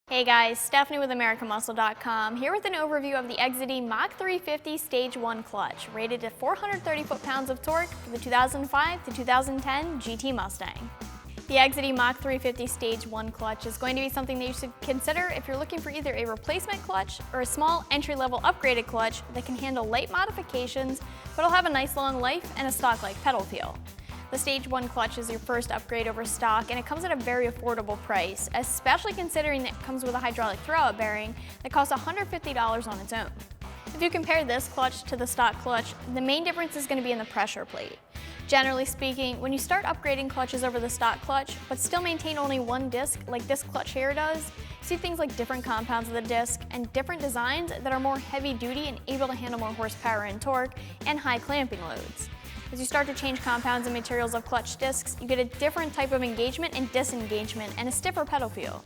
Hey guys, Stephanie with AmericanMuscle.com here with an overview of the Exedy Mach 350 Stage 1 clutch, rated at 430 foot-pounds of torque for the 2005 to 2010 GT Mustang. The Exedy Mach 350 Stage 1 clutch is going to be something that you should consider if you're looking for either a replacement clutch or a small entry-level upgraded clutch that can handle light modifications but will have a nice long life and a stock-like pedal feel. The Stage 1 clutch is your first upgrade over stock, and it comes at a very affordable price, especially considering that it comes with a hydraulic throwout bearing that costs $150 on its own. If you compare this clutch to the stock clutch, the main difference is going to be in the pressure plate. Generally speaking, when you start upgrading clutches over the stock clutch, but still maintain only one disc like this clutch here does, you see things like different compounds of the disc and different designs that are more heavy duty and able to handle more horsepower and torque and high clamping loads. As you start to change compounds and materials of clutch discs, you get a different type of engagement and disengagement and a stiffer pedal feel.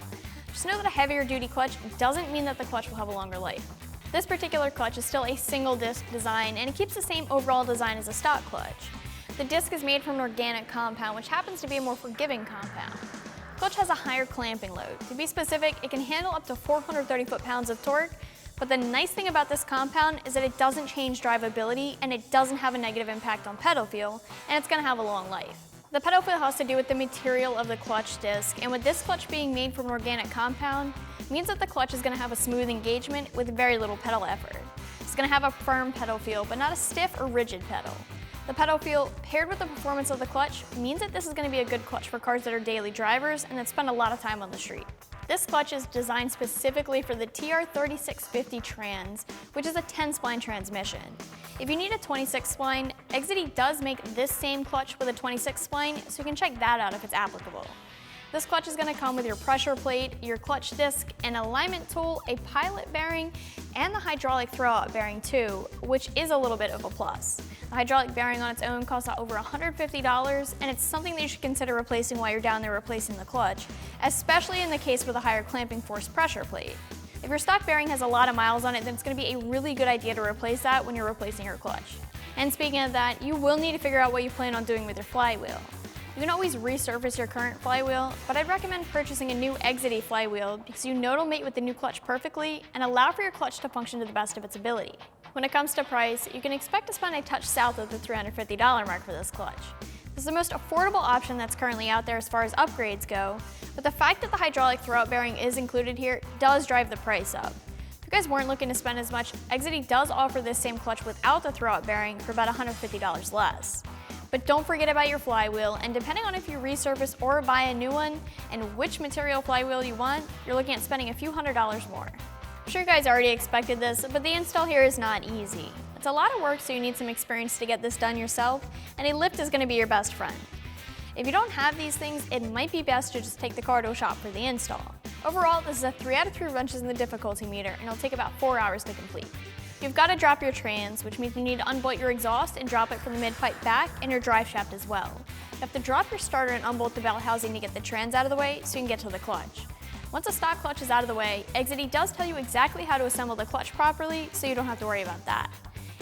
Just know that a heavier duty clutch doesn't mean that the clutch will have a longer life. This particular clutch is still a single disc design, and it keeps the same overall design as a stock clutch. The disc is made from an organic compound, which happens to be a more forgiving compound. The clutch has a higher clamping load. To be specific, it can handle up to 430 foot-pounds of torque, but the nice thing about this compound is that it doesn't change drivability and it doesn't have a negative impact on pedal feel, and it's going to have a long life. The pedal feel has to do with the material of the clutch disc, and with this clutch being made from an organic compound, it means that the clutch is going to have a smooth engagement with very little pedal effort. It's going to have a firm pedal feel, but not a stiff or rigid pedal. The pedal feel, paired with the performance of the clutch, means that this is going to be a good clutch for cars that are daily drivers and that spend a lot of time on the street. This clutch is designed specifically for the TR3650 Trans, which is a 10-spline transmission. If you need a 26-spline, Exedy does make this same clutch with a 26-spline, so you can check that out if it's applicable. This clutch is going to come with your pressure plate, your clutch disc, an alignment tool, a pilot bearing, and the hydraulic throwout bearing too, which is a little bit of a plus. The hydraulic bearing on its own costs over $150, and it's something that you should consider replacing while you're down there replacing the clutch, especially in the case with a higher clamping force pressure plate. If your stock bearing has a lot of miles on it, then it's going to be a really good idea to replace that when you're replacing your clutch. And speaking of that, you will need to figure out what you plan on doing with your flywheel. You can always resurface your current flywheel, but I'd recommend purchasing a new Exedy flywheel because you know it'll mate with the new clutch perfectly and allow for your clutch to function to the best of its ability. When it comes to price, you can expect to spend a touch south of the $350 mark for this clutch. This is the most affordable option that's currently out there as far as upgrades go, but the fact that the hydraulic throwout bearing is included here does drive the price up. If you guys weren't looking to spend as much, Exedy does offer this same clutch without the throwout bearing for about $150 less. But don't forget about your flywheel, and depending on if you resurface or buy a new one and which material flywheel you want, you're looking at spending a few $100s more. I'm sure you guys already expected this, but the install here is not easy. It's a lot of work, so you need some experience to get this done yourself, and a lift is going to be your best friend. If you don't have these things, it might be best to just take the car to a shop for the install. Overall, this is a 3 out of 3 wrenches in the difficulty meter, and it'll take about 4 hours to complete. You've got to drop your trans, which means you need to unbolt your exhaust and drop it from the mid-pipe back and your drive shaft as well. You have to drop your starter and unbolt the belt housing to get the trans out of the way so you can get to the clutch. Once a stock clutch is out of the way, Exedy does tell you exactly how to assemble the clutch properly, so you don't have to worry about that.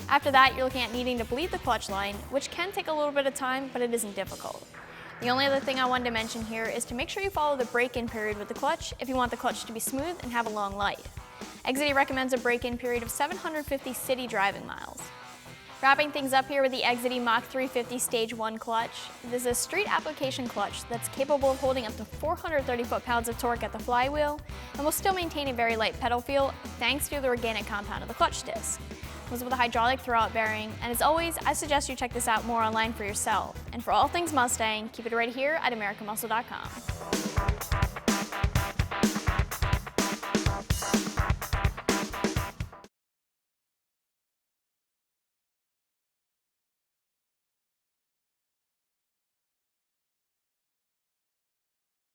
After that, you're looking at needing to bleed the clutch line, which can take a little bit of time, but it isn't difficult. The only other thing I wanted to mention here is to make sure you follow the break-in period with the clutch if you want the clutch to be smooth and have a long life. Exedy recommends a break-in period of 750 city driving miles. Wrapping things up here with the Exedy Mach 350 Stage 1 clutch, this is a street application clutch that's capable of holding up to 430 foot-pounds of torque at the flywheel and will still maintain a very light pedal feel thanks to the organic compound of the clutch disc. It was with a hydraulic throwout bearing, and as always, I suggest you check this out more online for yourself. And for all things Mustang, keep it right here at AmericanMuscle.com.